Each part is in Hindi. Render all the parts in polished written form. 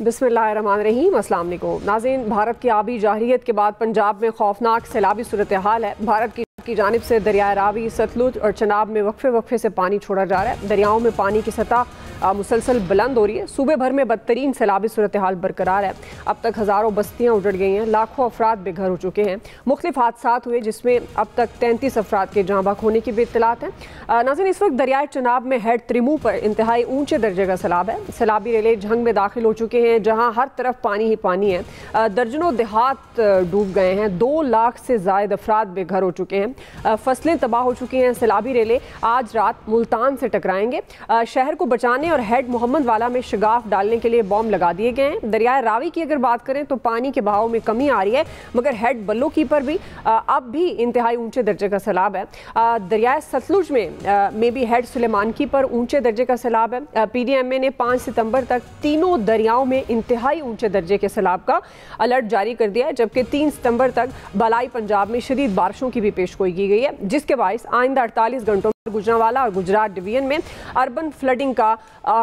बिस्मिल्लाहिर्रहमानिर्रहीम, अस्सलाम वालेकुम नाज़रीन। भारत की आबी जाहिरियत के बाद पंजाब में खौफनाक सैलाबी सूरत हाल है। भारत की जानिब से दरिया रावी, सतलुज और चनाब में वक्फे से पानी छोड़ा जा रहा है। दरियाओं में पानी की सतह मुसलसल बुलंद हो रही है। सूबे भर में बदतरीन सैलाबी सूरत हाल बरकरार है। अब तक हज़ारों बस्तियाँ उजड़ गई हैं, लाखों अफराद बेघर हो चुके हैं। मुख्तलिफ हादसात हुए जिसमें अब तक 33 अफराद के जाँ बहक होने की भी इत्तलात हैं। नाज़रीन, इस वक्त दरियाए चनाब में हेड त्रिमू पर इंतहाई ऊंचे दर्जे का सैलाब है। सैलाबी रेले झंग में दाखिल हो चुके हैं जहाँ हर तरफ पानी ही पानी है। दर्जनों देहात डूब गए हैं। 2 लाख से ज़ायद अफराद बेघर हो चुके हैं। फसलें तबाह हो चुकी हैं। सैलाबी रेले आज रात मुल्तान से टकराएंगे। शहर को बचाने और हेड मोहम्मद वाला में शगाफ डालने के लिए बॉम्ब लगा दिए गए हैं। दरियाए रावी की अगर बात करें तो पानी के बहाव में कमी आ रही है, मगर हेड बल्लो की पर भी अब भी इंतहाई ऊंचे दर्जे का सैलाब है। दरियाए सतलुज में भी हेड सुलेमान की पर ऊंचे दर्जे का सैलाब है। PDMA ने 5 सितंबर तक तीनों दरियाओं में इंतहाई ऊंचे दर्जे के सैलाब का अलर्ट जारी कर दिया है, जबकि 3 सितंबर तक बलाई पंजाब में शदीद बारिशों की भी पेशगोई की गई है, जिसके बायस आइंदा 48 घंटों में गुजरांवाला और गुजरात डिवीजन में अर्बन फ्लडिंग का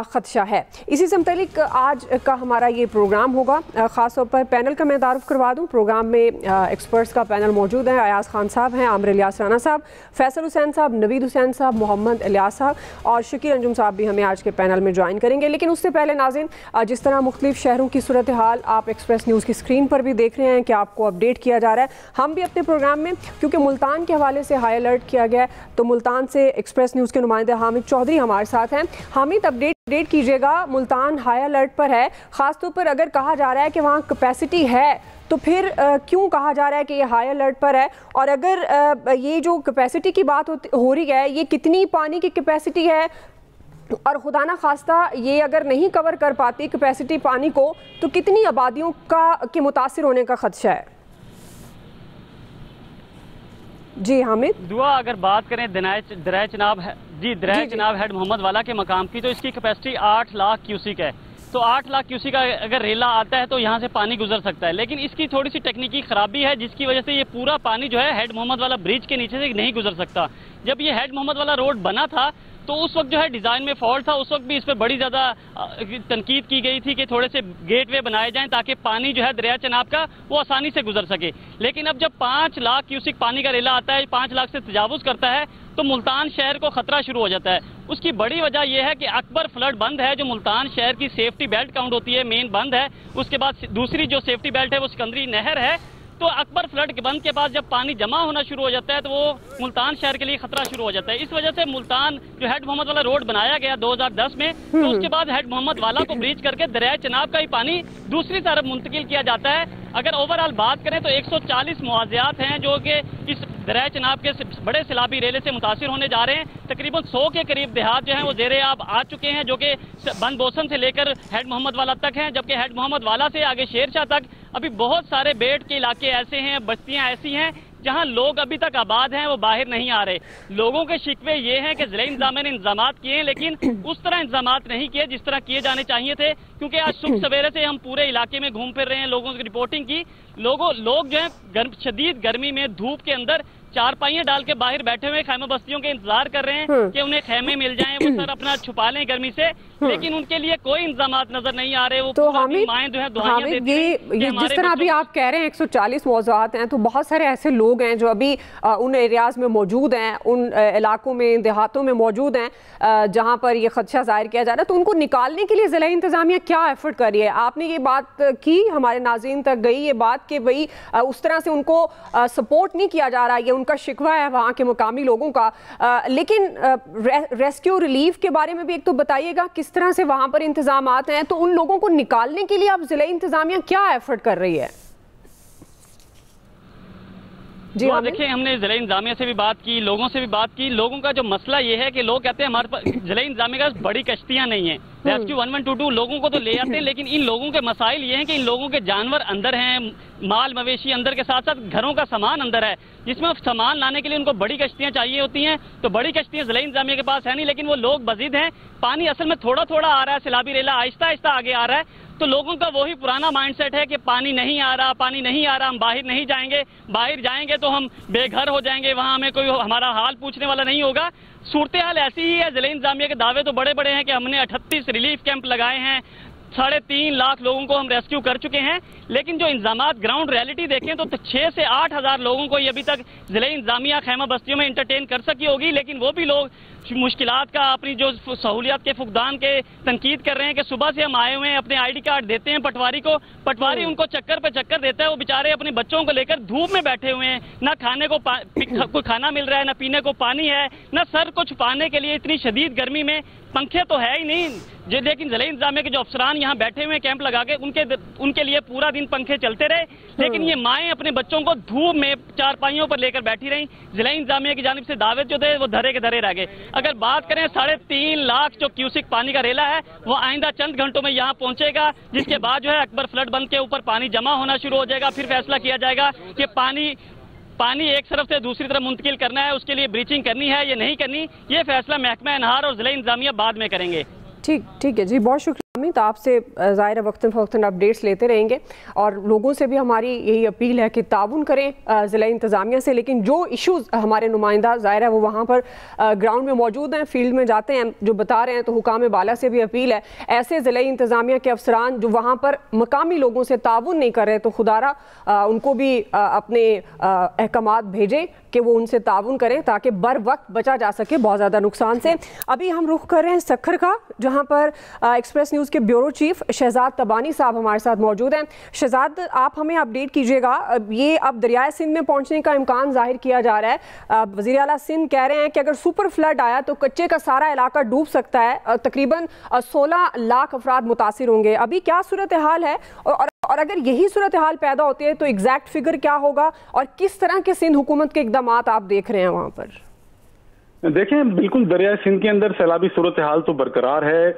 खदशा है। इसी से मुतालिक आज का हमारा ये प्रोग्राम होगा। ख़ास तौर पर पैनल का मैं तारुफ करवा दूँ। प्रोग्राम में एक्सपर्ट्स का पैनल मौजूद है। अयाज खान साहब हैं, आमिर इलियास राना साहब, फैसल हुसैन साहब, नवीद हुसैन साहब, मोहम्मद इलियास साहब और शकील अंजुम साहब भी हमें आज के पैनल में ज्वाइन करेंगे। लेकिन उससे पहले नाज़रीन, जिस तरह मुख्तलिफ शहरों की सूरत हाल आप एक्सप्रेस न्यूज़ की स्क्रीन पर भी देख रहे हैं कि आपको अपडेट किया जा रहा है, हम भी अपने प्रोग्राम में, क्योंकि मुल्तान के हवाले से हाई अलर्ट किया गया है, तो मुल्तान से एक्सप्रेस न्यूज़ के नुमाइंदे हामिद चौधरी हमारे साथ हैं। हामिद, अपडेट कीजिएगा। मुल्तान हाई अलर्ट पर है। ख़ासतौर पर अगर कहा जा रहा है कि वहाँ कैपेसिटी है, तो फिर क्यों कहा जा रहा है कि ये हाई अलर्ट पर है? और अगर ये जो कैपेसिटी की बात हो रही है, ये कितनी पानी की कैपेसिटी है? और खुदा ना खास्ता ये अगर नहीं कवर कर पाती कैपेसिटी पानी को, तो कितनी आबादियों के मुतासिर होने का खदशा है? जी हामिद। दुआ, अगर बात करें दरिया चनाब हेड मोहम्मद वाला के मकाम की, तो इसकी कैपेसिटी 8 लाख क्यूसिक है। तो 8 लाख क्यूसिक का अगर रेला आता है तो यहाँ से पानी गुजर सकता है, लेकिन इसकी थोड़ी सी टेक्निकी खराबी है, जिसकी वजह से ये पूरा पानी जो है हेड मोहम्मद वाला ब्रिज के नीचे से नहीं गुजर सकता। जब ये हेड मोहम्मद वाला रोड बना था तो उस वक्त जो है डिज़ाइन में फॉल्ट था। उस वक्त भी इस पर बड़ी ज़्यादा तनकीद की गई थी कि थोड़े से गेटवे बनाए जाएं ताकि पानी जो है दरिया चनाब का वो आसानी से गुजर सके। लेकिन अब जब 5 लाख क्यूसिक पानी का रेला आता है, 5 लाख से तजावुज़ करता है, तो मुल्तान शहर को खतरा शुरू हो जाता है। उसकी बड़ी वजह यह है कि अकबर फ्लड बंद है, जो मुल्तान शहर की सेफ्टी बेल्ट काउंट होती है, मेन बंद है। उसके बाद दूसरी जो सेफ्टी बेल्ट है वो सिकंदरी नहर है। तो अकबर फ्लड के बंद के बाद जब पानी जमा होना शुरू हो जाता है तो वो मुल्तान शहर के लिए खतरा शुरू हो जाता है। इस वजह से मुल्तान जो हेड मोहम्मद वाला रोड बनाया गया 2010 में, तो उसके बाद हेड मोहम्मद वाला को ब्रीच करके दरिया चनाब का ही पानी दूसरी तरफ मुंतकिल किया जाता है। अगर ओवरऑल बात करें तो 140 मुआवजात हैं जो कि इस दरिया चनाब के बड़े सैलाबी रेले से मुतासिर होने जा रहे हैं। तकरीबन 100 के करीब देहात जो हैं वो ज़ेरे आब आ चुके हैं, जो कि बंद बोसन से लेकर हेड मोहम्मद वाला तक हैं, जबकि हेड मोहम्मद वाला से आगे शेरशाह तक अभी बहुत सारे बेट के इलाके ऐसे हैं, बस्तियां ऐसी हैं जहां लोग अभी तक आबाद हैं, वो बाहर नहीं आ रहे। लोगों के शिकवे ये हैं कि ज़िला इंतज़ामिया ने इंतजाम किए हैं, लेकिन उस तरह इंतजाम नहीं किए जिस तरह किए जाने चाहिए थे। क्योंकि आज सुबह सवेरे से हम पूरे इलाके में घूम फिर रहे हैं, लोगों की रिपोर्टिंग की। लोग जो है शदीद गर्मी में धूप के अंदर चारपाइयां डाल के बाहर बैठे हुए खैमे बस्तियों के इंतजार कर रहे हैं कि उन्हें खैमे मिल जाएं, वो सर अपना छुपा लें गर्मी से, लेकिन उनके लिए कोई इंतजाम नजर नहीं आ रहे। वो तो माएं जो है दुआएं देती हैं। ये जिस तरह अभी आप कह रहे हैं 140 मौज़ूआत हैं, तो बहुत सारे ऐसे लोग हैं जो अभी उन एरियाज में मौजूद हैं, उन इलाकों में, देहातों में मौजूद हैं जहाँ पर ये खदशा जाहिर किया जा रहा है। तो उनको निकालने के लिए ज़िला इंतज़ामिया क्या एफर्ट कर रही है? आपने ये बात की, हमारे नाज़रीन तक गई ये बात कि भाई उस तरह से उनको सपोर्ट नहीं किया जा रहा, ये उनका शिकवा है वहाँ के मुकामी लोगों का। लेकिन रेस्क्यू रिलीफ के बारे में भी एक तो बताइएगा, किस तरह से वहाँ पर इंतजामात हैं? तो उन लोगों को निकालने के लिए अब जिला इंतजामिया क्या एफर्ट कर रही है? जी हाँ, देखिए, हमने जिला इंतजामिया से भी बात की, लोगों से भी बात की। लोगों का जो मसला ये है कि लोग कहते हैं हमारे पास जिला इंतजामिया का बड़ी कश्तियां नहीं है, रेस्क्यू 1-1-2-2 लोगों को तो ले आते हैं, लेकिन इन लोगों के मसाइल ये हैं कि इन लोगों के जानवर अंदर हैं, माल मवेशी अंदर के साथ साथ घरों का सामान अंदर है, जिसमें सामान लाने के लिए उनको बड़ी कश्तियां चाहिए होती हैं। तो बड़ी कश्तियां जिला इंतजामिया के पास है नहीं, लेकिन वो लोग बजीद हैं। पानी असल में थोड़ा थोड़ा आ रहा है, सैलाबी रेला आहिस्ता आहिस्ता आगे आ रहा है। तो लोगों का वही पुराना माइंडसेट है कि पानी नहीं आ रहा, पानी नहीं आ रहा, हम बाहर नहीं जाएंगे, बाहर जाएंगे तो हम बेघर हो जाएंगे, वहां हमें कोई हमारा हाल पूछने वाला नहीं होगा। सूरत हाल ऐसी ही है। जिला इंतजामिया के दावे तो बड़े बड़े हैं कि हमने 38 रिलीफ कैंप लगाए हैं, 3.5 लाख लोगों को हम रेस्क्यू कर चुके हैं। लेकिन जो इंतजामात ग्राउंड रियलिटी देखें तो 6 से 8 हज़ार लोगों को ये अभी तक जिले इंतजामिया खैमा बस्तियों में इंटरटेन कर सकी होगी, लेकिन वो भी लोग मुश्किलात का अपनी जो सहूलियत के फुकदान के तनकीद कर रहे हैं कि सुबह से हम आए हुए हैं, अपने ID कार्ड देते हैं पटवारी को, पटवारी उनको चक्कर पे चक्कर देता है, वो बेचारे अपने बच्चों को लेकर धूप में बैठे हुए हैं, ना खाने को कोई खाना मिल रहा है, ना पीने को पानी है, ना सर को छुपाने के लिए इतनी शदीद गर्मी में पंखे तो है ही नहीं। लेकिन जिले इंतजामिया के जो अफसरान यहाँ बैठे हुए कैंप लगा के उनके लिए पूरा दिन पंखे चलते रहे, लेकिन ये माएँ अपने बच्चों को धूप में चारपाइयों पर लेकर बैठी रही। जिले इंतजामिया की जानिब से दावत जो थे वो धरे के धरे रह गए। अगर बात करें 3.5 लाख जो क्यूसिक पानी का रेला है वो आइंदा चंद घंटों में यहाँ पहुंचेगा, जिसके बाद जो है अकबर फ्लड बंद के ऊपर पानी जमा होना शुरू हो जाएगा। फिर फैसला किया जाएगा कि पानी एक तरफ से दूसरी तरफ मुंतकिल करना है, उसके लिए ब्रीचिंग करनी है या नहीं करनी, ये फैसला महकमा अनहार और जिले इंतजामिया बाद में करेंगे। ठीक है जी, बहुत शुक्रिया। तो आपसे ज़ाहिर वक्तन फ़वक्तन अपडेट्स लेते रहेंगे और लोगों से भी हमारी यही अपील है कि ताउन करें ज़िला इंतज़ामिया से। लेकिन जो इश्यूज़ हमारे नुमाइंदा ज़ाहिर है वो वहाँ पर ग्राउंड में मौजूद हैं, फील्ड में जाते हैं, जो बता रहे हैं, तो हुकाम बाला से भी अपील है ऐसे ज़िला इंतज़ामिया के अफसरान जो वहाँ पर मकामी लोगों से ताउन नहीं कर रहे तो खुदारा उनको भी अपने अहकामात भेजें कि वो उनसे ताउन करें ताकि बर वक्त बचा जा सके बहुत ज़्यादा नुकसान से। अभी हम रुख कर रहे हैं सक्खर का, जहाँ पर एक्सप्रेस न्यूज़ के ब्यूरो चीफ शहजाद तबानी साहब हमारे साथ मौजूद हैं। शहजाद, आप हमें अपडेट कीजिएगा, ये अब दरियाए सिंध में पहुंचने का इम्कान जाहिर किया जा रहा है। वज़ीर आला सिंध कह रहे हैं कि अगर सुपर फ्लड आया तो कच्चे का सारा इलाका डूब सकता है, तकरीबन 16 लाख अफराद मुतासिर होंगे। अभी क्या सूरत हाल है और अगर यही सूरत हाल पैदा होती है तो एग्जैक्ट फिगर क्या होगा और किस तरह के सिंध हुकूमत के इक़दामात आप देख रहे हैं वहाँ पर? देखें, बिल्कुल दरिया सिंध के अंदर सैलाबी सूरत हाल तो बरकरार है।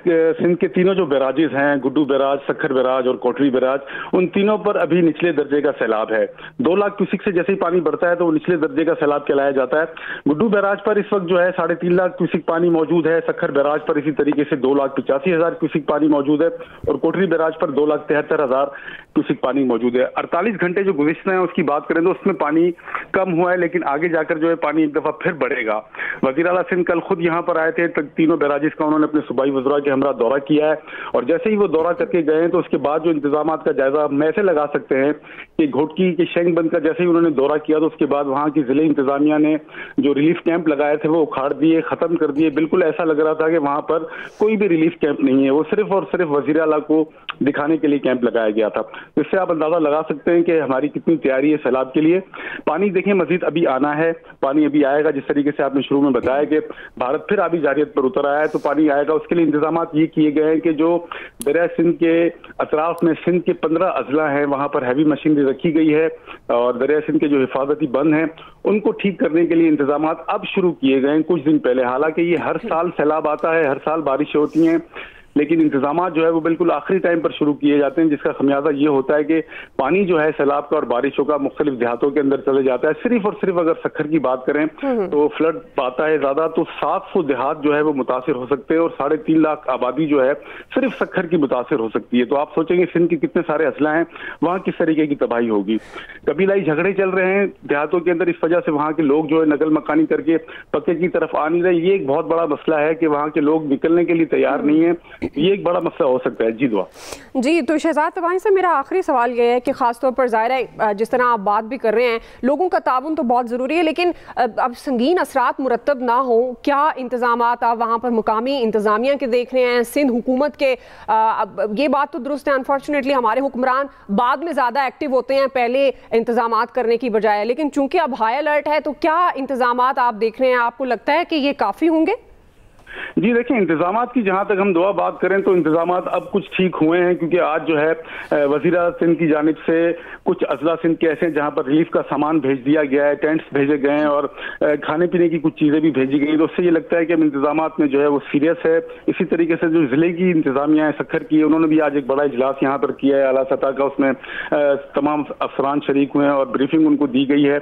सिंध के तीनों जो बैराजेस हैं, गुड्डू बैराज, सक्खर बैराज और कोटरी बैराज, उन तीनों पर अभी निचले दर्जे का सैलाब है। 2 लाख क्यूसिक से जैसे ही पानी बढ़ता है तो वो निचले दर्जे का सैलाब कहलाया जाता है। गुड्डू बैराज पर इस वक्त जो है 3.5 लाख क्यूसिक पानी मौजूद है। सक्खर बैराज पर इसी तरीके से 2,85,000 क्यूसिक पानी मौजूद है और कोटरी बैराज पर 2,73,000 क्यूसिक पानी मौजूद है। 48 घंटे जो गुज़िश्ते हैं उसकी बात करें तो उसमें पानी कम हुआ है, लेकिन आगे जाकर जो है पानी एक दफा फिर बढ़ेगा। वज़ीर आला सिंध कल खुद यहाँ पर आए थे, तीनों बैराजिस का उन्होंने अपने सूबाई वज़रा के हमरा दौरा किया है और जैसे ही वो दौरा करके गए हैं तो उसके बाद जो इंतजामात का जायजा हम ऐसे लगा सकते हैं कि घोटकी के शेंग बंद का जैसे ही उन्होंने दौरा किया तो उसके बाद वहाँ की जिले इंतजामिया ने जो रिलीफ कैंप लगाए थे वो उखाड़ दिए, खत्म कर दिए। बिल्कुल ऐसा लग रहा था कि वहाँ पर कोई भी रिलीफ कैंप नहीं है, वो सिर्फ और सिर्फ वज़ीर आला को दिखाने के लिए कैंप लगाया गया था। इससे आप अंदाजा लगा सकते हैं कि हमारी कितनी तैयारी है सैलाब के लिए। पानी देखें मजीद अभी आना है, पानी अभी आएगा। जिस तरीके से आपने शुरू में बताया कि भारत फिर आबी जारियत पर उतर आया है तो पानी आएगा। उसके लिए इंतजामात ये किए गए हैं कि जो दरिया सिंध के अतराफ में सिंध के 15 अजला हैं वहां पर हैवी मशीनरी रखी गई है और दरिया सिंध के जो हिफाजती बंद हैं उनको ठीक करने के लिए इंतजामात अब शुरू किए गए हैं कुछ दिन पहले। हालांकि ये हर साल सैलाब आता है, हर साल बारिशें होती हैं, लेकिन इंतजामात जो है वो बिल्कुल आखिरी टाइम पर शुरू किए जाते हैं, जिसका खमियाजा ये होता है कि पानी जो है सैलाब का और बारिशों का मुख्तलिफ देहातों के अंदर चले जाता है। सिर्फ और सिर्फ अगर सक्खर की बात करें तो फ्लड आता है ज्यादा तो 700 देहात जो है वो मुतासिर हो सकते हैं और 3.5 लाख आबादी जो है सिर्फ सक्खर की मुतासिर हो सकती है। तो आप सोचेंगे सिंध के कितने सारे अजला हैं, वहाँ किस तरीके की तबाही होगी। कबीलाई झगड़े चल रहे हैं देहातों के अंदर, इस वजह से वहाँ के लोग जो है नकल मकानी करके पक्के की तरफ आ नहीं रहे। ये एक बहुत बड़ा मसला है कि वहाँ के लोग निकलने के लिए तैयार नहीं है, ये एक बड़ा मसला हो सकता है। जी दुआ जी। तो शहजाद तबानी से मेरा आखिरी सवाल ये है कि खासतौर पर ज़ाहिर है जिस तरह आप बात भी कर रहे हैं लोगों का ताउन तो बहुत ज़रूरी है, लेकिन अब संगीन असरात मुरतब ना हो, क्या इंतजामात आप वहाँ पर मुकामी इंतजामिया के देख रहे हैं, सिंध हुकूमत के? ये बात तो दुरुस्त है, अनफॉर्चुनेटली हमारे हुक्मरान बाद में ज़्यादा एक्टिव होते हैं पहले इंतजामात करने की बजाय, लेकिन चूंकि अब हाई अलर्ट है तो क्या इंतजामात आप देख रहे हैं, आपको लगता है कि ये काफ़ी होंगे? जी देखिए, इंतजामात की जहां तक हम दुआ बात करें तो इंतजामात अब कुछ ठीक हुए हैं, क्योंकि आज जो है वज़ीर आला सिंध की जानिब से कुछ अजला सिंध के ऐसे जहां पर रिलीफ का सामान भेज दिया गया है, टेंट्स भेजे गए हैं और खाने पीने की कुछ चीज़ें भी भेजी गई, तो उससे ये लगता है कि अब इंतजामात में जो है वो सीरियस है। इसी तरीके से जो ज़िले की इंतजामिया है सक्खर की, उन्होंने भी आज एक बड़ा इजलास यहाँ पर किया है आला सतह का, उसमें तमाम अफसरान शरीक हुए हैं और ब्रीफिंग उनको दी गई है।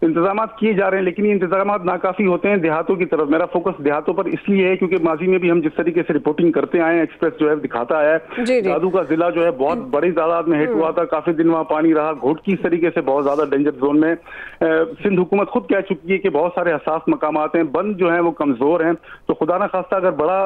इंतजामात किए जा रहे हैं, लेकिन ये इंतजामात नाकाफ़ी होते हैं देहातों की तरफ। मेरा फोकस देहातों पर इसलिए है क्योंकि माजी में भी हम जिस तरीके से रिपोर्टिंग करते आए हैं, एक्सप्रेस जो है दिखाता है, जादू का जिला जो है बहुत बड़ी तादाद में हिट हुआ था, काफी दिन वहाँ पानी रहा, घोटकी इस तरीके से बहुत ज्यादा डेंजर जोन में। सिंध हुकूमत खुद कह चुकी है कि बहुत सारे हसास मकामात हैं, बंद जो है वो कमजोर हैं, तो खुदा ना खास्ता अगर बड़ा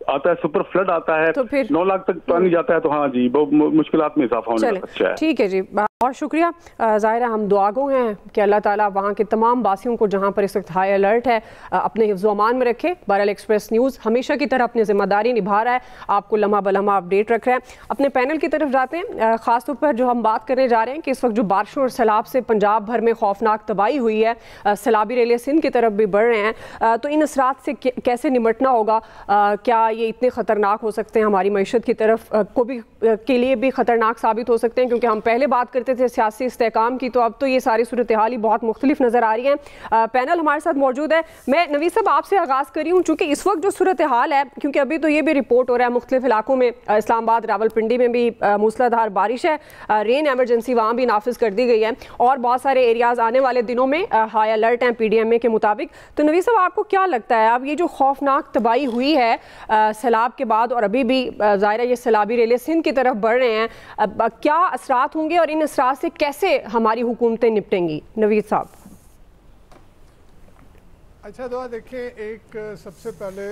आता है, सुपर फ्लड आता है, तो 9 लाख तक पानी जाता है, तो हाँ जी वो मुश्किलात में इजाफा होने का खदशा है। ठीक है जी, बहुत शुक्रिया ज़ाहिरा, हम दुआगो हैं कि अल्लाह ताला वहाँ के तमाम वासियों को जहाँ पर इस वक्त हाई अलर्ट है अपने हिफ्ज़ अमान में रखे। बहरहाल एक्सप्रेस न्यूज़ हमेशा की तरह अपनी जिम्मेदारी निभा रहा है, आपको लम्हा बलम्हा अपडेट रख रहा है। अपने पैनल की तरफ जाते हैं, ख़ासतौर पर जो हम बात करने जा रहे हैं कि इस वक्त जो बारिशों और सैलाब से पंजाब भर में खौफनाक तबाही हुई है, सैलाबी रेले सिंध की तरफ भी बढ़ रहे हैं, तो इन असरात से कैसे निमटना होगा? क्या ये इतने ख़तरनाक हो सकते हैं, हमारी मईशत की तरफ को भी के लिए भी ख़तरनाक साबित हो सकते हैं? क्योंकि हम पहले बात करते थे सियासी इस्तेहकाम की, तो अब तो ये सारी सूरत हाल ही बहुत मुख्तलिफ नज़र आ रही है। पैनल हमारे साथ मौजूद है। मैं नवीद साहब आपसे आगाज़ करी हूँ, चूँकि इस वक्त जो सूरत हाल है, क्योंकि अभी तो ये भी रिपोर्ट हो रहा है मुख्तलिफ इलाकों में, इस्लामाबाद रावलपिंडी में भी मूसलाधार बारिश है, रेन एमरजेंसी वहाँ भी नाफिज कर दी गई है, और बहुत सारे एरियाज़ आने वाले दिनों में हाई अलर्ट हैं PDMA के मुताबिक। तो नवीद साहब आपको क्या लगता है, अब ये जो खौफनाक तबाही हुई है सैलाब के बाद, और अभी भी ज़ाहिर ये सैलाबी रेले सिंध की तरफ बढ़ रहे हैं, क्या असरात होंगे और इन असरात से कैसे हमारी हुकूमतें निपटेंगी? नवीद साहब। अच्छा दुआ, देखिए, एक सबसे पहले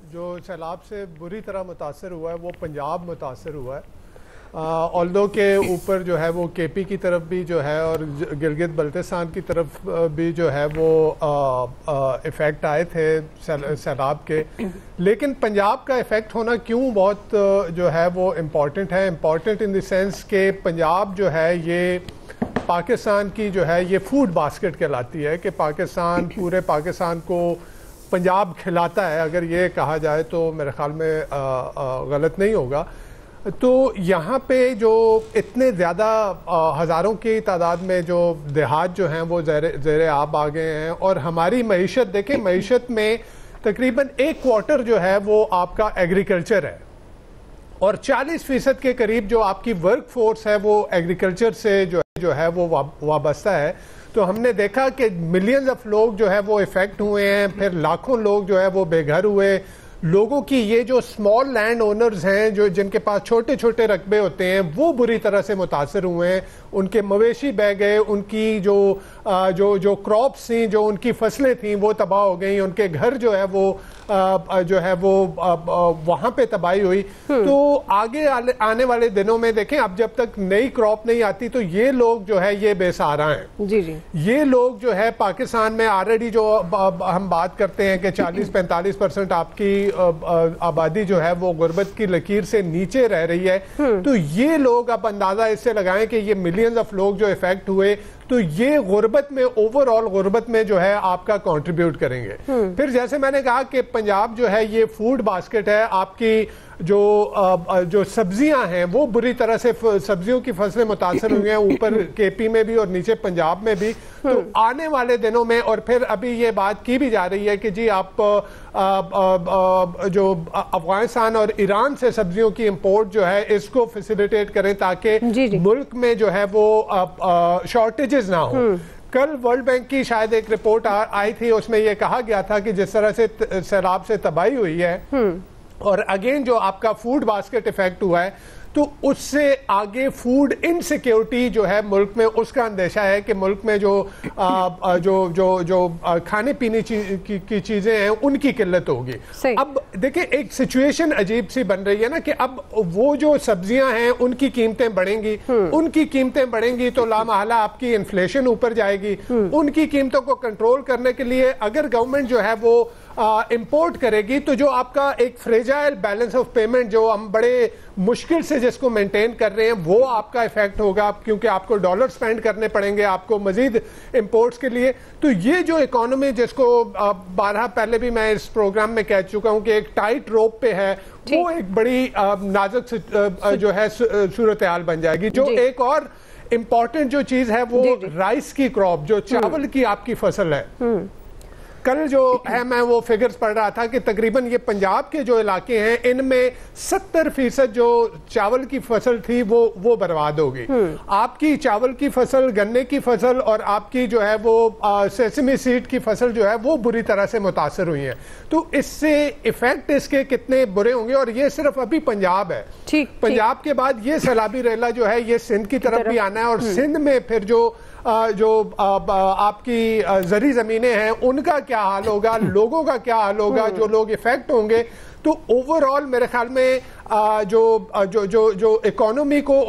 जो सैलाब से बुरी तरह मुतासर हुआ है वो पंजाब मुतासर हुआ है। ऑल्दो के ऊपर जो है वो KP की तरफ भी जो है और गिलगित बल्तिस्तान की तरफ भी जो है वो इफ़ेक्ट आए थे सैलाब के, लेकिन पंजाब का इफ़ेक्ट होना क्यों बहुत जो है वो इम्पॉर्टेंट है। इम्पॉर्टेंट इन द सेंस के पंजाब जो है ये पाकिस्तान की जो है ये फूड बास्केट कहलाती है, कि पाकिस्तान पूरे पाकिस्तान को पंजाब खिलाता है, अगर ये कहा जाए तो मेरे ख्याल में गलत नहीं होगा। तो यहाँ पे जो इतने ज़्यादा हज़ारों की तादाद में जो देहात जो हैं वो ज़ेरे आब आ गए हैं, और हमारी मईशत देखें, मईशत में तकरीबन 1/4 जो है वो आपका एग्रीकल्चर है, और 40% के करीब जो आपकी वर्क फोर्स है वो एग्रीकल्चर से जो है वो वाबस्ता है। तो हमने देखा कि मिलियंस ऑफ लोग जो है वो इफेक्ट हुए हैं, फिर लाखों लोग जो है वो बेघर हुए। लोगों की ये जो स्मॉल लैंड ओनर्स हैं, जो जिनके पास छोटे छोटे रकबे होते हैं, वो बुरी तरह से मुतासर हुए हैं। उनके मवेशी बह गए, उनकी जो क्रॉप्स थी, जो उनकी फसलें थी वो तबाह हो गई, उनके घर जो है वो वहां पे तबाही हुई। तो आगे आने वाले दिनों में देखें, अब जब तक नई क्रॉप नहीं आती तो ये लोग जो है ये बेसहारा हैं। जी जी, ये लोग जो है पाकिस्तान में ऑलरेडी जो हम बात करते हैं कि 40-45% आपकी आबादी जो है वो गुर्बत की लकीर से नीचे रह रही है। तो ये लोग अब अंदाजा इससे लगाएं कि ये मिलियंस ऑफ लोग जो इफेक्ट हुए, तो ये गुर्बत में, ओवरऑल गुर्बत में जो है आपका कंट्रीब्यूट करेंगे। फिर जैसे मैंने कहा कि पंजाब जो है ये फूड बास्केट है, आपकी जो सब्जियां हैं वो बुरी तरह से, सब्जियों की फसलें मुतासर हुई हैं, ऊपर KP में भी और नीचे पंजाब में भी। तो आने वाले दिनों में, और फिर अभी ये बात की भी जा रही है कि जी आप जो अफगानिस्तान और ईरान से सब्जियों की इंपोर्ट जो है इसको फैसिलिटेट करें, ताकि मुल्क में जो है वो शॉर्टेजेस ना हो। कल वर्ल्ड बैंक की शायद एक रिपोर्ट आई थी, उसमें यह कहा गया था कि जिस तरह से सैलाब से तबाही हुई है और अगेन जो आपका फूड बास्केट इफेक्ट हुआ है, तो उससे आगे फूड इनसिक्योरिटी जो है मुल्क में, उसका अंदेशा है कि मुल्क में जो खाने पीने की चीजें हैं उनकी किल्लत होगी। अब देखिए, एक सिचुएशन अजीब सी बन रही है ना, कि अब वो जो सब्जियां हैं उनकी कीमतें बढ़ेंगी, उनकी कीमतें बढ़ेंगी तो लामहला आपकी इन्फ्लेशन ऊपर जाएगी। उनकी कीमतों को कंट्रोल करने के लिए अगर गवर्नमेंट जो है वो इंपोर्ट करेगी, तो जो आपका एक फ्रेजाइल बैलेंस ऑफ पेमेंट जो हम बड़े मुश्किल से जिसको मेंटेन कर रहे हैं, वो आपका इफेक्ट होगा, क्योंकि आपको डॉलर स्पेंड करने पड़ेंगे आपको मजीद इंपोर्ट्स के लिए। तो ये जो इकोनॉमी, जिसको 12 पहले भी मैं इस प्रोग्राम में कह चुका हूं कि एक टाइट रोप पे है, वो एक बड़ी नाजुक जो है सूरत हाल बन जाएगी। जो एक और इम्पॉर्टेंट जो चीज है वो राइस की क्रॉप, जो चावल की आपकी फसल है। कल जो है मैं वो फिगर्स पढ़ रहा था कि तकरीबन ये पंजाब के जो इलाके हैं इनमें 70% जो चावल की फसल थी वो बर्बाद हो गई। आपकी चावल की फसल, गन्ने की फसल और आपकी जो है वो सेसमी सीड की फसल जो है वो बुरी तरह से मुतासर हुई है। तो इससे इफेक्ट इसके कितने बुरे होंगे, और ये सिर्फ अभी पंजाब है। पंजाब के बाद ये सैलाबी रेला जो है ये सिंध की तरफ भी आना है, और सिंध में फिर जो आपकी जरी जमीनें हैं उनका क्या हाल होगा, लोगों का क्या हाल होगा, जो लोग इफेक्ट होंगे। तो ओवरऑल मेरे ख्याल में जो इकोनॉमी को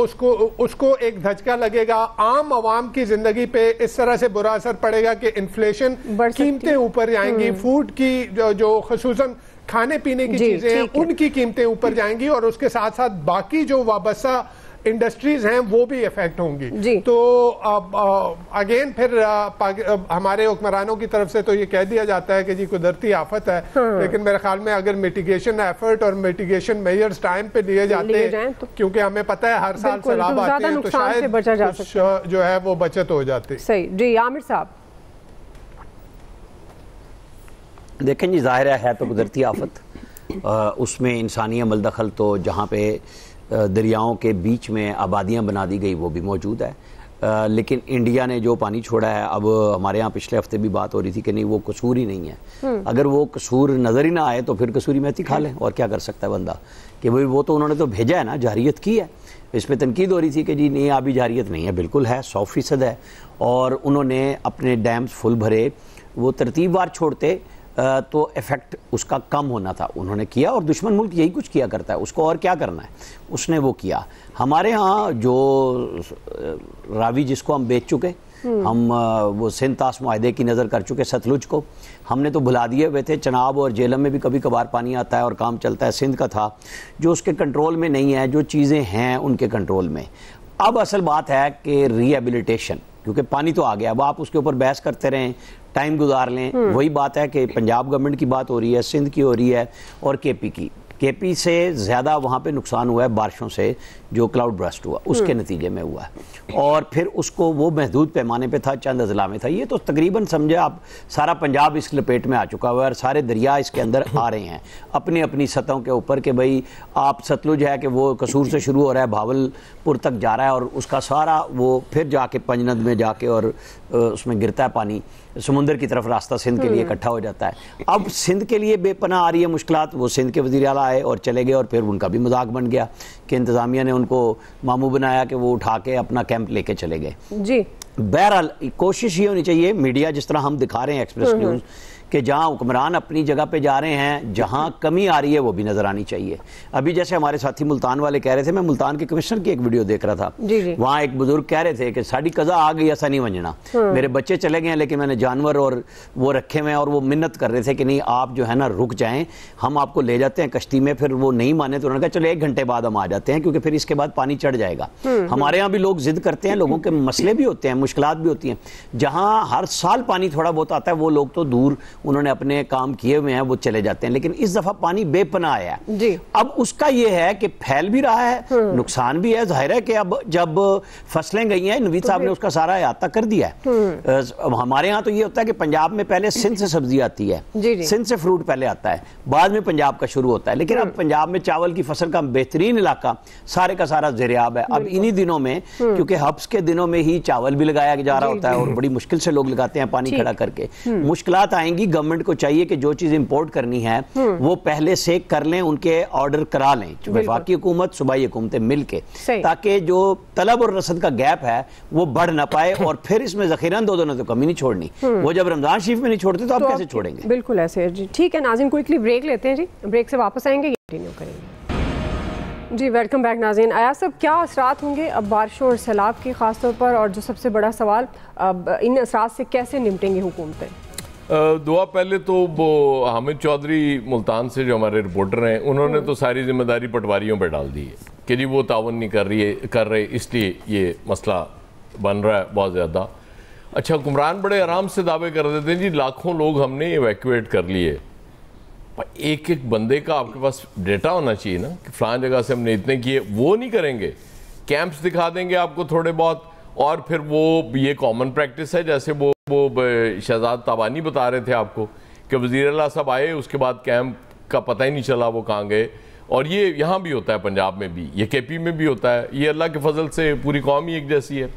उसको एक धचका लगेगा, आम आवाम की जिंदगी पे इस तरह से बुरा असर पड़ेगा कि इन्फ्लेशन, कीमतें ऊपर जाएंगी, फूड की जो खसूसन खाने पीने की चीजें हैं उनकी कीमतें ऊपर जाएंगी, और उसके साथ साथ बाकी जो वाबस्ता इंडस्ट्रीज हैं वो भी इफेक्ट होंगी। तो अगेन फिर हमारे हुक्मरानों की तरफ से तो ये कह दिया जाता है कि जी कुदरती आफत है, लेकिन मेरे ख्याल में अगर मिटिगेशन एफर्ट और मिटिगेशन मेजर्स टाइम पे लिए जाते हैं तो, क्योंकि हमें पता है हर साल सैलाब आते हैं, तो शायद जो है वो बचत हो जाती। सही जी। आमिर साहब देखें जी, जाहिर है तो कुदरती आफत, उसमें इंसानी अमल दखल तो जहाँ पे दरियाओं के बीच में आबादियाँ बना दी गई वो भी मौजूद है, लेकिन इंडिया ने जो पानी छोड़ा है, अब हमारे यहाँ पिछले हफ्ते भी बात हो रही थी कि नहीं वो कसूर ही नहीं है। अगर वो कसूर नज़र ही ना आए तो फिर कसूरी मेथी खा लें, और क्या कर सकता है बंदा, कि भाई वो तो उन्होंने तो भेजा है ना, जारियत की है। इस पर तनकीद हो रही थी कि जी नहीं अभी जारियत नहीं है, बिल्कुल है, 100% है। और उन्होंने अपने डैम्स फुल भरे, वो तरतीबवार छोड़ते तो इफेक्ट उसका कम होना था, उन्होंने किया। और दुश्मन मुल्क यही कुछ किया करता है, उसको और क्या करना है, उसने वो किया। हमारे यहाँ जो रावी जिसको हम बेच चुके, हम वो सिंध तास मुआहदे की नज़र कर चुके, सतलुज को हमने तो भुला दिए हुए थे। चनाब और जेलम में भी कभी कभार पानी आता है और काम चलता है, सिंध का था जो उसके कंट्रोल में नहीं है, जो चीज़ें हैं उनके कंट्रोल में। अब असल बात है कि रिहेबिलिटेशन, क्योंकि पानी तो आ गया, अब आप उसके ऊपर बहस करते रहें, टाइम गुजार लें। वही बात है कि पंजाब गवर्नमेंट की बात हो रही है, सिंध की हो रही है, और केपी की। केपी से ज़्यादा वहाँ पे नुकसान हुआ है बारिशों से, जो क्लाउड ब्रस्ट हुआ उसके नतीजे में हुआ है, और फिर उसको वो महदूद पैमाने पे था, चंद अजला में था। ये तो तकरीबन समझे आप सारा पंजाब इस लपेट में आ चुका हुआ है, और सारे दरिया इसके अंदर आ रहे हैं अपनी अपनी सतहों के ऊपर, कि भाई आप सतलुज है कि वो कसूर से शुरू हो रहा है, भावलपुर तक जा रहा है, और उसका सारा वो फिर जाके पंजनद में जाके और उसमें गिरता है पानी, समुंदर की तरफ रास्ता सिंध के लिए इकट्ठा हो जाता है। अब सिंध के लिए बेपनाह आ रही है मुश्किलात। वो सिंध के वज़ीर आला आए और चले गए, और फिर उनका भी मजाक बन गया कि इंतज़ामिया ने उनको मामू बनाया कि वो उठा के अपना कैंप लेके चले गए जी। बहरहाल कोशिश ये होनी चाहिए, मीडिया जिस तरह हम दिखा रहे हैं एक्सप्रेस न्यूज़, कि जहाँ हुक्मरान अपनी जगह पे जा रहे हैं, जहाँ कमी आ रही है वो भी नजर आनी चाहिए। अभी जैसे हमारे साथी मुल्तान वाले कह रहे थे, मैं मुल्तान के कमिश्नर की एक वीडियो देख रहा था, वहाँ एक बुजुर्ग कह रहे थे कि साड़ी कज़ा आ गई, ऐसा नहीं वंजना, मेरे बच्चे चले गए लेकिन मैंने जानवर और वो रखे हुए हैं, और वो मिन्नत कर रहे थे कि नहीं आप जो है ना रुक जाएं, हम आपको ले जाते हैं कश्ती में। फिर वो नहीं माने तो उन्होंने कहा चलो 1 घंटे बाद हम आ जाते हैं, क्योंकि फिर इसके बाद पानी चढ़ जाएगा। हमारे यहाँ भी लोग जिद करते हैं, लोगों के मसले भी होते हैं, मुश्किलात भी होती हैं। जहाँ हर साल पानी थोड़ा बहुत आता है, वो लोग तो दूर उन्होंने अपने काम किए हुए हैं, वो चले जाते हैं। लेकिन इस दफा पानी बेपनाह आया है। अब उसका ये है कि फैल भी रहा है, नुकसान भी है। जाहिर है कि अब जब फसलें गई हैं, नवीद साहब ने उसका सारा अहाता कर दिया है। हमारे यहाँ तो ये होता है कि पंजाब में पहले सिंध से सब्जी आती है, सिंध से फ्रूट पहले आता है, बाद में पंजाब का शुरू होता है। लेकिन अब पंजाब में चावल की फसल का बेहतरीन इलाका सारे का सारा ज़ेरियाब है। अब इन्हीं दिनों में, क्योंकि हब्स के दिनों में ही चावल भी लगाया जा रहा होता है, और बड़ी मुश्किल से लोग लगाते हैं पानी खड़ा करके। मुश्किलात आएंगी, गवर्नमेंट को चाहिए कि जो चीज इंपोर्ट करनी है वो पहले से कर लें, उनके ऑर्डर करा लें, वफाकी हुकूमत सूबाई हुकूमतें मिलके, ताकि जो तलब और रसद का गैप है वो बढ़ ना पाए। और फिर इसमें ज़ख़ीरा दो दोनों तो कमी नहीं छोड़नी, वो जब रमजान शरीफ में नहीं छोड़ते तो आप कैसे छोड़ेंगे। बिल्कुल ऐसे है जी। ठीक है नाज़रीन, क्विकली ब्रेक लेते हैं जी, ब्रेक से वापस आएंगे, कंटिन्यू करेंगे जी। वेलकम बैक नाज़रीन। आया सब क्या असरात होंगे अब बारिशों और सैलाब के खास तौर पर, और जो सबसे बड़ा सवाल, अब इन असरात से कैसे निपटेंगी हुकूमतें? दुआ पहले तो वो हामिद चौधरी मुल्तान से जो हमारे रिपोर्टर हैं, उन्होंने तो सारी जिम्मेदारी पटवारियों पर डाल दी है कि जी वो तावन नहीं कर रहे, इसलिए ये मसला बन रहा है बहुत ज़्यादा। अच्छा, हुक्मरान बड़े आराम से दावे कर देते हैं जी लाखों लोग हमने इवैक्यूएट कर लिए। एक एक बंदे का आपके पास डेटा होना चाहिए ना कि फलां जगह से हमने इतने किए। वो नहीं करेंगे, कैंप्स दिखा देंगे आपको थोड़े बहुत, और फिर वो ये कॉमन प्रैक्टिस है, जैसे वो शहजाद ताबानी बता रहे थे आपको कि वज़ीर आला साहब आए, उसके बाद कैंप का पता ही नहीं चला वो कहाँ गए। और ये यहाँ भी होता है, पंजाब में भी, ये केपी में भी होता है। ये अल्लाह के फजल से पूरी कौम ही एक जैसी है।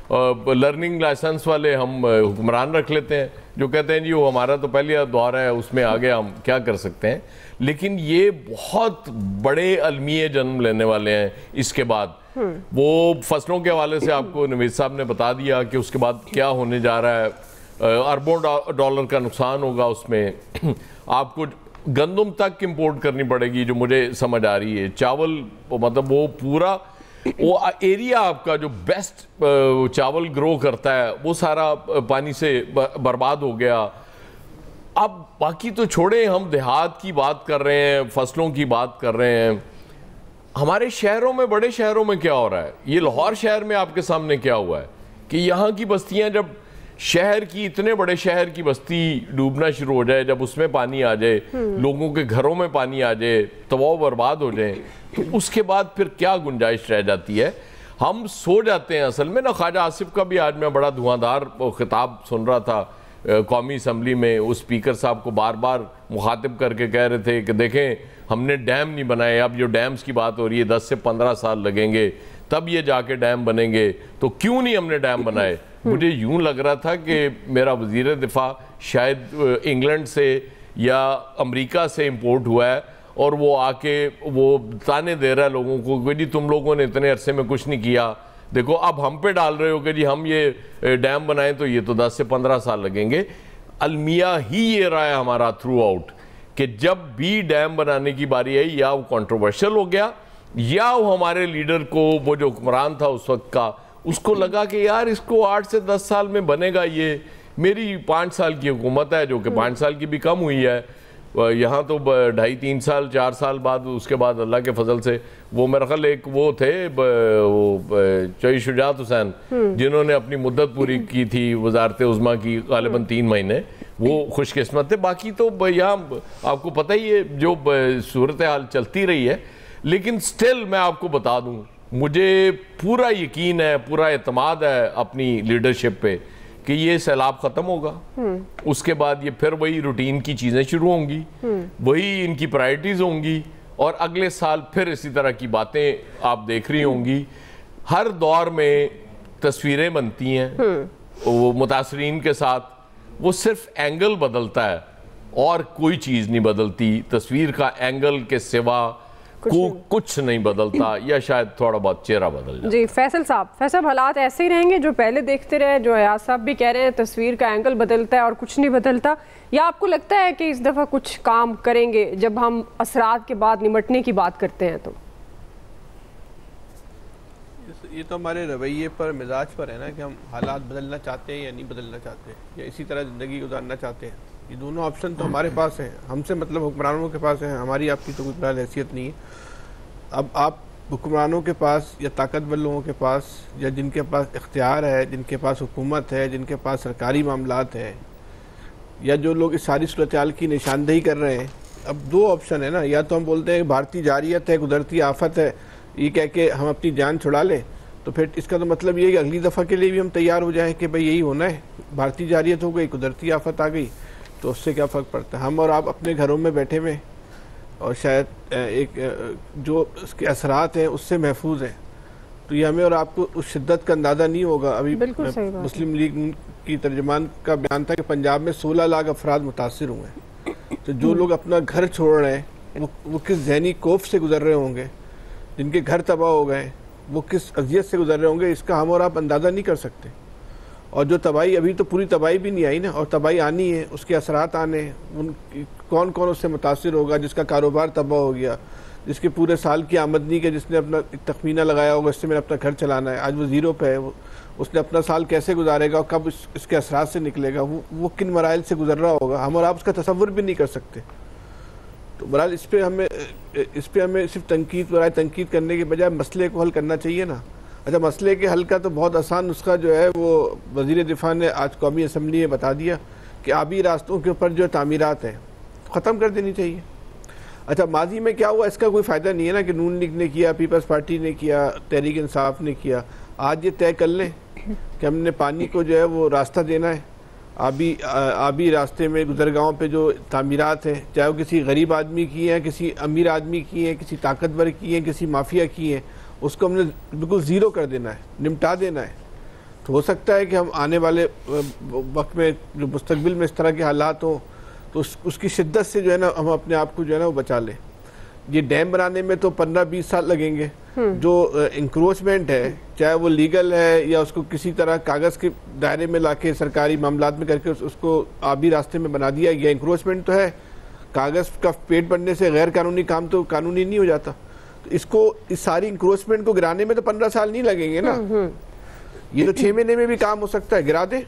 लर्निंग लाइसेंस वाले हम हुक्मरान रख लेते हैं जो कहते हैं जी वो हमारा तो पहले दौर है, उसमें आगे हम क्या कर सकते हैं। लेकिन ये बहुत बड़े अलमिये जन्म लेने वाले हैं इसके बाद। वो फसलों के हवाले से आपको नवीद साहब ने बता दिया कि उसके बाद क्या होने जा रहा है। अरबों डॉलर का नुकसान होगा उसमें। आपको गंदम तक इंपोर्ट करनी पड़ेगी जो मुझे समझ आ रही है। चावल मतलब वो पूरा वो एरिया आपका जो बेस्ट चावल ग्रो करता है वो सारा पानी से बर्बाद हो गया। अब बाकी तो छोड़े, हम देहात की बात कर रहे हैं, फसलों की बात कर रहे हैं। हमारे शहरों में, बड़े शहरों में क्या हो रहा है? ये लाहौर शहर में आपके सामने क्या हुआ है कि यहाँ की बस्तियाँ, जब शहर की, इतने बड़े शहर की बस्ती डूबना शुरू हो जाए, जब उसमें पानी आ जाए, लोगों के घरों में पानी आ जाए, तबाह बर्बाद हो जाए, तो उसके बाद फिर क्या गुंजाइश रह जाती है? हम सो जाते हैं असल में ना। ख्वाजा आसिफ का भी आज मैं बड़ा धुआंधार खिताब सुन रहा था कौमी असम्बली में। उस स्पीकर साहब को बार बार मुखातिब करके कह रहे थे कि देखें हमने डैम नहीं बनाए, अब जो डैम्स की बात हो रही है 10 से 15 साल लगेंगे तब ये जाके डैम बनेंगे, तो क्यों नहीं हमने डैम बनाए? मुझे यूं लग रहा था कि मेरा वज़ीर दिफा शायद इंग्लैंड से या अमेरिका से इंपोर्ट हुआ है और वो आके वो ताने दे रहा है लोगों को कि जी तुम लोगों ने इतने अरसे में कुछ नहीं किया, देखो अब हम पे डाल रहे हो कि जी हम ये डैम बनाएं तो ये तो 10 से 15 साल लगेंगे। अलमिया ही ये रहा है हमारा थ्रू आउट कि जब भी डैम बनाने की बारी आई या वो कंट्रोवर्शियल हो गया या वो हमारे लीडर को, वो जो हुक्मरान था उस वक्त का, उसको लगा कि यार इसको 8 से 10 साल में बनेगा ये, मेरी 5 साल की हुकूमत है जो कि 5 साल की भी कम हुई है। यहाँ तो 2.5-3 साल 4 साल बाद, उसके बाद अल्लाह के फजल से वो मेरा ख्याल एक वो थे चौधरी शुजात हुसैन जिन्होंने अपनी मुद्दत पूरी की थी वजारत उज़्मा की, गालिबन 3 महीने, वो खुशकिस्मत थे। बाकी तो यहाँ आपको पता ही है जो सूरत हाल चलती रही है। लेकिन स्टिल मैं आपको बता दूँ, मुझे पूरा यकीन है, पूरा एतमाद है अपनी लीडरशिप पे कि ये सैलाब ख़त्म होगा। उसके बाद ये फिर वही रूटीन की चीज़ें शुरू होंगी, वही इनकी प्रायोरिटीज़ होंगी और अगले साल फिर इसी तरह की बातें आप देख रही होंगी। हर दौर में तस्वीरें बनती हैं वो मुतासरीन के साथ, वो सिर्फ एंगल बदलता है और कोई चीज़ नहीं बदलती। तस्वीर का एंगल के सिवा कुछ नहीं बदलता या शायद थोड़ा बहुत चेहरा बदल जाता। जी फैसल साहब, हालात ऐसे ही रहेंगे जो पहले देखते रहे, जो अयाज साहब भी कह रहे हैं तस्वीर का एंगल बदलता है और कुछ नहीं बदलता, या आपको लगता है कि इस दफ़ा कुछ काम करेंगे जब हम असरात के बाद निमटने की बात करते हैं? तो ये तो हमारे रवैये पर, मिजाज पर है ना कि हम हालात बदलना चाहते हैं या नहीं बदलना चाहते, या इसी तरह ज़िंदगी गुजारना चाहते हैं। ये दोनों ऑप्शन तो हमारे पास हैं, हमसे मतलब हुक्मरानों के पास है, हमारी आपकी तो कोई फिलहाल हैसियत नहीं है। अब आप हुक्मरानों के पास या ताकतवर लोगों के पास या जिनके पास इख्तियार है, जिनके पास हुकूमत है, जिनके पास सरकारी मामलात है, या जो लोग इस सारी सूरत हाल की निशानदेही कर रहे हैं, अब 2 ऑप्शन है ना। या तो हम बोलते हैं भारतीय जारियत है, कुदरती आफत है, ये कह के हम अपनी जान छुड़ा लें, तो फिर इसका तो मतलब ये है कि अगली दफ़ा के लिए भी हम तैयार हो जाएं कि भाई यही होना है, भारतीय जारियत हो गई, कुदरती आफत आ गई, तो उससे क्या फ़र्क पड़ता है। हम और आप अपने घरों में बैठे हुए और शायद एक जो उसके असरात हैं उससे महफूज हैं, तो ये हमें और आपको उस शिद्दत का अंदाज़ा नहीं होगा। अभी मुस्लिम लीग की तर्जमान का बयान था कि पंजाब में 16 लाख अफराद मुतासिर हुए हैं। तो जो लोग अपना घर छोड़ रहे हैं वो किस ज़हनी कोफ से गुजर रहे होंगे, जिनके घर तबाह हो गए वो किस अजियत से गुजर रहे होंगे, इसका हम और आप अंदाज़ा नहीं कर सकते। और जो तबाही, अभी तो पूरी तबाही भी नहीं आई ना, और तबाही आनी है, उसके असरात आने, उन कौन कौन उससे मुतासिर होगा, जिसका कारोबार तबाह हो गया, जिसके पूरे साल की आमदनी के जिसने अपना तखमीना लगाया होगा इससे मैंने अपना घर चलाना है, आज वो ज़ीरो पे है, उसने अपना साल कैसे गुजारेगा और कब इसके असरात से निकलेगा, वो किन मराइल से गुजर रहा होगा, हम और आप उसका तसव्वुर भी नहीं कर सकते। तो बहरहाल इस पर हमें सिर्फ तनकीद करने के बजाय मसले को हल करना चाहिए ना। अच्छा, मसले के हल का तो बहुत आसान नुस्खा जो है वो वज़ीर दिफा ने आज कौमी असम्बली में बता दिया कि आबी रास्तों के ऊपर जो तामीरात हैं ख़त्म कर देनी चाहिए। अच्छा, माजी में क्या हुआ इसका कोई फ़ायदा नहीं है ना कि नून लीग ने किया, पीपल्स पार्टी ने किया, तहरीक इंसाफ ने किया। आज ये तय कर लें कि हमने पानी को जो है वो रास्ता देना है आबी रास्ते में गुजरगाहों पे जो तामीरात हैं, चाहे वो किसी गरीब आदमी की हैं, किसी अमीर आदमी की हैं, किसी ताकतवर की हैं, किसी माफिया की हैं, उसको हमने बिल्कुल ज़ीरो कर देना है, निपटा देना है। तो हो सकता है कि हम आने वाले वक्त में जो मुस्तकबिल में इस तरह के हालात हों तो उसकी शिद्दत से जो है ना हम अपने आप को जो है ना वो बचा लें। ये डैम बनाने में तो 15-20 साल लगेंगे। जो इंक्रोचमेंट है, चाहे वो लीगल है या उसको किसी तरह कागज़ के दायरे में लाके सरकारी मामलात में करके उसको आबी रास्ते में बना दिया गया, इंक्रोचमेंट तो है। कागज़ का पेट बनने से गैर कानूनी काम तो कानूनी नहीं हो जाता। तो इस सारी इंक्रोचमेंट को गिराने में तो 15 साल नहीं लगेंगे ना। ये तो 6 महीने में भी काम हो सकता है, गिरा दे।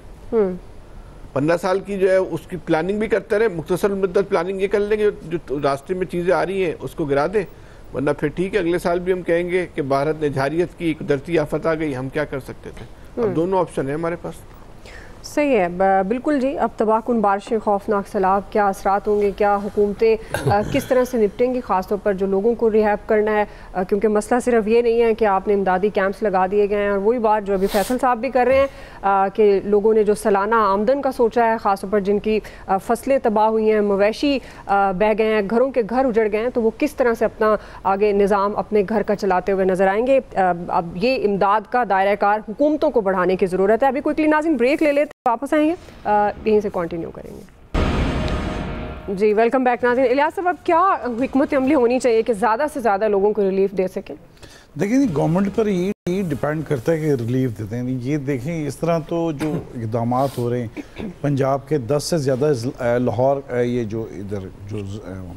15 साल की जो है उसकी प्लानिंग भी करते रहे, मुख्तसर मुद्दत प्लानिंग ये कर लेंगे, जो रास्ते में चीज़ें आ रही हैं उसको गिरा दे, वरना फिर ठीक है अगले साल भी हम कहेंगे कि भारत ने जारियत की, कुदरती आफत आ गई, हम क्या कर सकते थे। अब दोनों ऑप्शन है हमारे पास। सही है, बिल्कुल जी। अब तबाहकुन बारिशें, खौफनाक सैलाब, क्या असरात होंगे, क्या हुकूमतें किस तरह से निपटेंगी, ख़ासतौर पर जो लोगों को रिहैब करना है, क्योंकि मसला सिर्फ ये नहीं है कि आपने इमदादी कैंप्स लगा दिए गए हैं। और वही बात जो अभी फैसल साहब भी कर रहे हैं कि लोगों ने जो सालाना आमदन का सोचा है, ख़ासतौर पर जिनकी फसलें तबाह हुई हैं, मवेशी बह गए हैं, घरों के घर उजड़ गए हैं, तो वो किस तरह से अपना आगे निज़ाम अपने घर का चलाते हुए नजर आएंगे। अब ये इमदाद का दायरा कार हुकूमतों को बढ़ाने की ज़रूरत है। अभी क्विकली नाज़रीन ब्रेक ले लेते, वापस आएंगे, यहीं से कंटिन्यू करेंगे। जी वेलकम बैक नाज़रीन। इलियास साहब, अब क्या हिकमत अमली होनी चाहिए कि ज़्यादा से ज़्यादा लोगों को रिलीफ दे सकें? देखिए गवर्नमेंट पर ये डिपेंड करता है कि रिलीफ देते हैं। ये देखें इस तरह तो जो इक़दाम हो रहे हैं, पंजाब के 10 से ज़्यादा, लाहौर ये जो इधर जो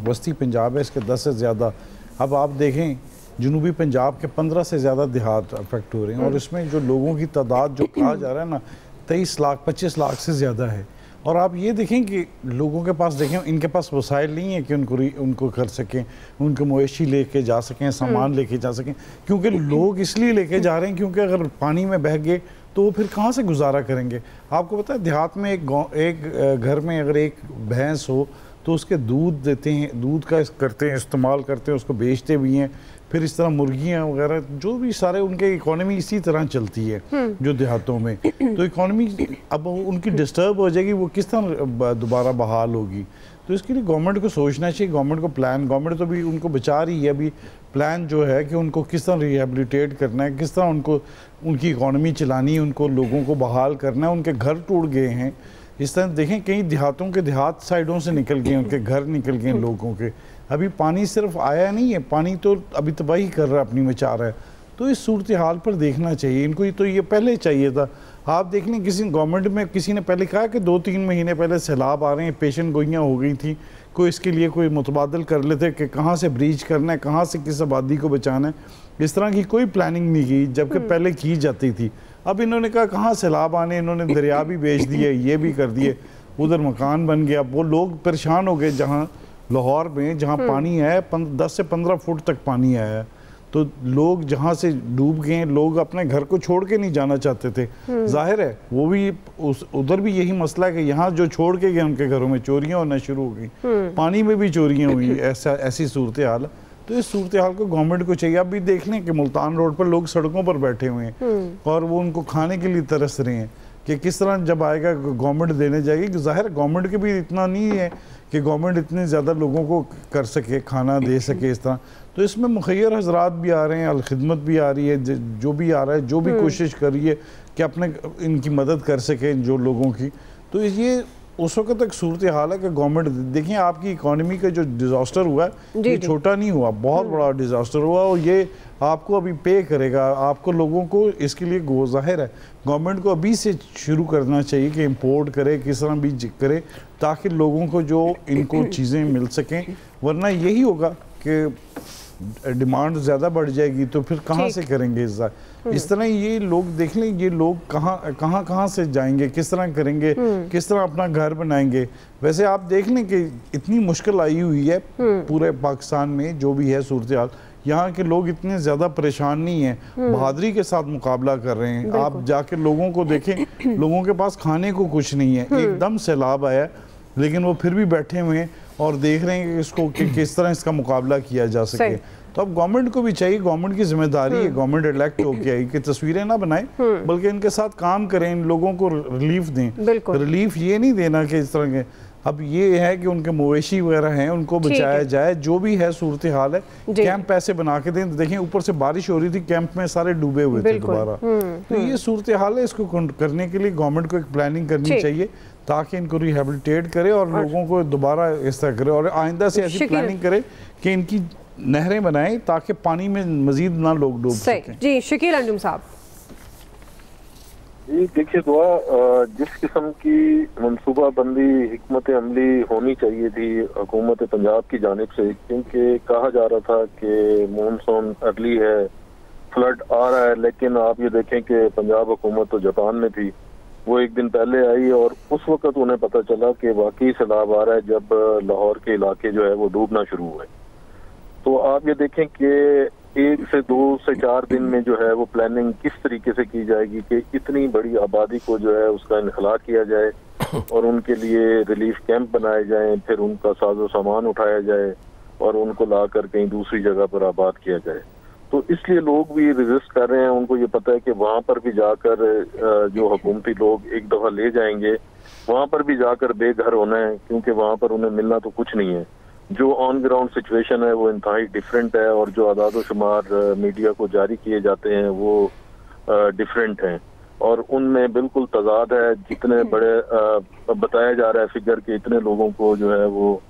वस्ती पंजाब है इसके 10 से ज़्यादा, अब आप देखें जनूबी पंजाब के 15 से ज़्यादा देहात अफेक्ट हो रहे हैं। और इसमें जो लोगों की तादाद जो कहा जा रहा है ना 23 लाख 25 लाख से ज़्यादा है। और आप ये देखें कि लोगों के पास, देखें इनके पास वसाइल नहीं है कि उनको कर सकें, उनको मवेशी लेके जा सकें, सामान लेके जा सकें, क्योंकि लोग इसलिए लेके जा रहे हैं क्योंकि अगर पानी में बह गए तो वो फिर कहाँ से गुजारा करेंगे। आपको पता है देहात में एक घर में अगर एक भैंस हो तो उसके दूध देते हैं, दूध का करते हैं, इस्तेमाल करते हैं, उसको बेचते भी हैं। फिर इस तरह मुर्गियाँ वगैरह जो भी सारे उनके इकोनॉमी इसी तरह चलती है जो देहातों में। तो इकोनॉमी अब उनकी डिस्टर्ब हो जाएगी, वो किस तरह दोबारा बहाल होगी। तो इसके लिए गवर्नमेंट को सोचना चाहिए, गवर्नमेंट को प्लान, गवर्नमेंट तो भी उनको बचा रही है अभी, प्लान जो है कि उनको किस तरह रिहेबिलिटेट करना है, किस तरह उनको उनकी इकोनॉमी चलानी है, उनको लोगों को बहाल करना है। उनके घर टूट गए हैं इस तरह, देखें कई देहातों के देहात साइडों से निकल गए, उनके घर निकल गए लोगों के। अभी पानी सिर्फ आया नहीं है, पानी तो अभी तबाही कर रहा है, अपनी मचा रहा है। तो इस सूरत हाल पर देखना चाहिए इनको, तो ये पहले चाहिए था। आप देख लें किसी गवर्नमेंट में किसी ने पहले कहा कि 2-3 महीने पहले सैलाब आ रहे हैं, पेशन गोइयाँ हो गई थी, कोई इसके लिए कोई मुतबादल कर लेते कि कहाँ से ब्रीच करना है, कहाँ से किस आबादी को बचाना है। इस तरह की कोई प्लानिंग नहीं की, जबकि पहले की जाती थी। अब इन्होंने कहा कहाँ सैलाब आने, इन्होंने दरिया भी बेच दिए, ये भी कर दिए, उधर मकान बन गया। वो लोग परेशान हो गए, जहाँ लाहौर में जहाँ पानी है 10 से 15 फुट तक पानी आया है, तो लोग जहाँ से डूब गए, लोग अपने घर को छोड़ के नहीं जाना चाहते थे। जाहिर है वो भी उधर भी यही मसला है कि यहाँ जो छोड़ के गए उनके घरों में चोरियाँ होना शुरू हो गई, पानी में भी चोरियाँ हुई, ऐसी सूरत हाल। तो इस सूरत हाल को गवर्नमेंट को चाहिए। अब भी देख लें कि मुल्तान रोड पर लोग सड़कों पर बैठे हुए हैं और वो उनको खाने के लिए तरस रहे हैं कि किस तरह जब आएगा गवर्नमेंट देने जाएगी। जाहिर गवर्नमेंट के भी इतना नहीं है कि गवर्नमेंट इतने ज़्यादा लोगों को कर सके, खाना दे सके इस तरह। तो इसमें मुखैर हजरात भी आ रहे हैं, अलखिदमत भी आ रही है, जो भी आ रहा है, जो भी कोशिश कर रही है कि अपने इनकी मदद कर सके जो लोगों की। तो ये उस वक्त तक सूरत हाल है कि गवर्नमेंट, देखिए आपकी इकोनॉमी का जो डिज़ास्टर हुआ है ये छोटा नहीं हुआ, बहुत बड़ा डिज़ास्टर हुआ और ये आपको अभी पे करेगा, आपको लोगों को इसके लिए जाहिर है गवर्नमेंट को अभी से शुरू करना चाहिए कि इंपोर्ट करे, किस तरह भी करे, ताकि लोगों को जो इनको चीज़ें मिल सकें। वरना यही होगा कि डिमांड ज़्यादा बढ़ जाएगी तो फिर कहाँ से करेंगे इस तरह। ये लोग देख लें, ये लोग कहाँ से जाएंगे, किस तरह करेंगे, किस तरह अपना घर बनाएंगे। वैसे आप देख लें कि इतनी मुश्किल आई हुई है पूरे पाकिस्तान में, जो भी है सूरत हाल, यहाँ के लोग इतने ज़्यादा परेशान नहीं हैं, बहादुरी के साथ मुकाबला कर रहे हैं। आप जाके लोगों को देखें, लोगों के पास खाने को कुछ नहीं है, एकदम सैलाब आया लेकिन वो फिर भी बैठे हुए हैं और देख रहे हैं कि इसको किस तरह इसका मुकाबला किया जा सके। तो अब गवर्नमेंट को भी चाहिए, गवर्नमेंट की जिम्मेदारी है, गवर्नमेंट इलेक्ट होके आई कि तस्वीरें ना बनाए बल्कि इनके साथ काम करें, इन लोगों को रिलीफ दें। रिलीफ ये नहीं देना कि इस तरह के, अब ये है कि उनके मवेशी वगैरह हैं उनको बचाया जाए, जो भी है सूरत हाल है, कैंप ऐसे बना के दें। देखें ऊपर से बारिश हो रही थी, कैंप में सारे डूबे हुए थे दोबारा। तो ये सूरत हाल है, इसको करने के लिए गवर्नमेंट को एक प्लानिंग करनी चाहिए ताकि इनको रिहेबिलिटेट करे और लोगों को दोबारा इस तरह करे और आइंदा से ऐसी प्लानिंग करे कि इनकी नहरें बनाएं ताकि पानी में मजीद ना लोग डूब सकें। जी शकील अंजुम साहब। जी देखिए दुआ, जिस किस्म की मनसूबाबंदी हिकमत अमली होनी चाहिए थी हुकूमत पंजाब की जानिब से, क्योंकि कहा जा रहा था कि मानसून अर्ली है, फ्लड आ रहा है, लेकिन आप ये देखें कि पंजाब हुकूमत तो जापान में थी, वो एक दिन पहले आई और उस वक्त उन्हें पता चला कि वाकई सैलाब आ रहा है जब लाहौर के इलाके जो है वो डूबना शुरू हुए। तो आप ये देखें कि 1 से 2 से 4 दिन में जो है वो प्लानिंग किस तरीके से की जाएगी कि इतनी बड़ी आबादी को जो है उसका इनखला किया जाए और उनके लिए रिलीफ कैंप बनाए जाएं, फिर उनका साजो सामान उठाया जाए और उनको ला कर कहीं दूसरी जगह पर आबाद किया जाए। तो इसलिए लोग भी रेजिस्ट कर रहे हैं, उनको ये पता है कि वहाँ पर भी जाकर जो हुकूमती लोग एक दफ़ा ले जाएंगे, वहाँ पर भी जाकर बेघर होना है, क्योंकि वहाँ पर उन्हें मिलना तो कुछ नहीं है। जो ऑन ग्राउंड सिचुएशन है वो इंतहाई डिफरेंट है और जो आदाद व शुमार मीडिया को जारी किए जाते हैं वो डिफरेंट हैं और उनमें बिल्कुल तजाद है। जितने बड़े बताया जा रहा है फिगर के इतने लोगों को जो है वो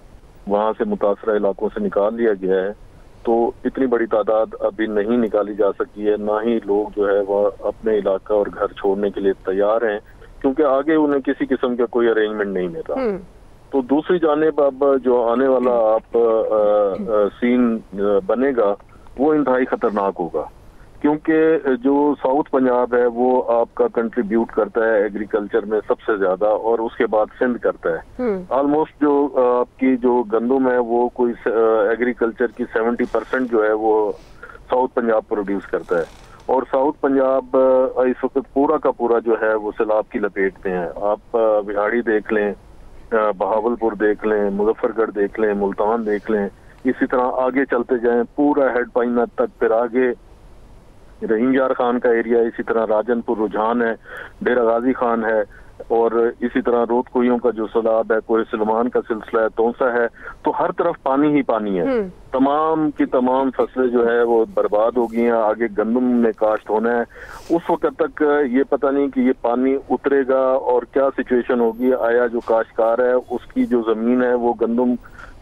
वहाँ से मुतासरा इलाकों से निकाल लिया गया है, तो इतनी बड़ी तादाद अभी नहीं निकाली जा सकी है, ना ही लोग जो है वह अपने इलाका और घर छोड़ने के लिए तैयार हैं, क्योंकि आगे उन्हें किसी किस्म का कोई अरेंजमेंट नहीं मिल रहा। तो दूसरी जानिब अब जो आने वाला सीन बनेगा वो इंतहाई खतरनाक होगा, क्योंकि जो साउथ पंजाब है वो आपका कंट्रीब्यूट करता है एग्रीकल्चर में सबसे ज्यादा और उसके बाद सिंध करता है। ऑलमोस्ट जो आपकी जो गंदम है वो कोई एग्रीकल्चर की 70% जो है वो साउथ पंजाब प्रोड्यूस करता है और साउथ पंजाब इस वक्त पूरा का पूरा जो है वो सैलाब की लपेट में है। आप बिहाड़ी देख लें, बहावलपुर देख लें, मुजफ्फरगढ़ देख लें, मुल्तान देख लें, इसी तरह आगे चलते जाएं पूरा हेड पाइना तक, फिर आगे रहीमयार खान का एरिया, इसी तरह राजनपुर रुझान है, डेरा गाजी खान है और इसी तरह रोतकुइयों का जो सैलाब है, कोई सलमान का सिलसिला है, तोसा है, तो हर तरफ पानी ही पानी है। तमाम की तमाम फसलें जो है वो बर्बाद हो गई हैं, आगे गंदम में काश्त होना है। उस वक्त तक ये पता नहीं कि ये पानी उतरेगा और क्या सिचुएशन होगी, आया जो काश्तकार है उसकी जो जमीन है वो गंदम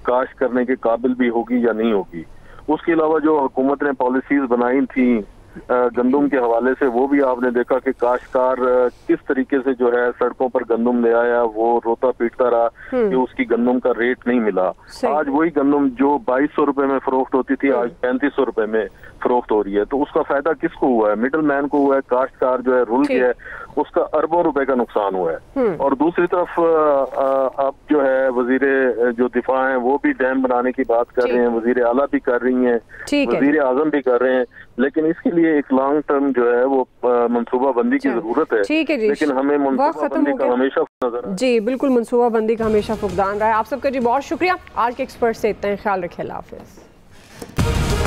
काश्त करने के काबिल भी होगी या नहीं होगी। उसके अलावा जो हुकूमत ने पॉलिसीज बनाई थी गंदम के हवाले से, वो भी आपने देखा कि काश्तकार किस तरीके से जो है सड़कों पर गंदम ले आया, वो रोता पीटता रहा कि उसकी गंदम का रेट नहीं मिला। आज वही गंदम जो 2200 रुपए में फरोख्त होती थी आज 3500 रुपए में फरोख्त हो रही है। तो उसका फायदा किसको हुआ है? मिडिल मैन को हुआ है, काश्तकार जो है रुल गया है, उसका अरबों रुपए का नुकसान हुआ है। और दूसरी तरफ अब जो है वजीरे जो दिफा है वो भी डैम बनाने की बात कर रहे हैं, वजीर आला भी कर रही हैं, वजीर आजम भी कर रहे हैं, लेकिन इसके लिए एक लॉन्ग टर्म जो है वो मनसूबा बंदी की जरूरत है। ठीक है जी, लेकिन हमें मनसूबा बंदी का हमेशा नजर जी बिल्कुल मनसूबा बंदी का हमेशा फुकदान रहा है। आप सबका जी बहुत शुक्रिया। आज के एक्सपर्ट से इतना ही, ख्याल रखिए, अल्लाह हाफिज़।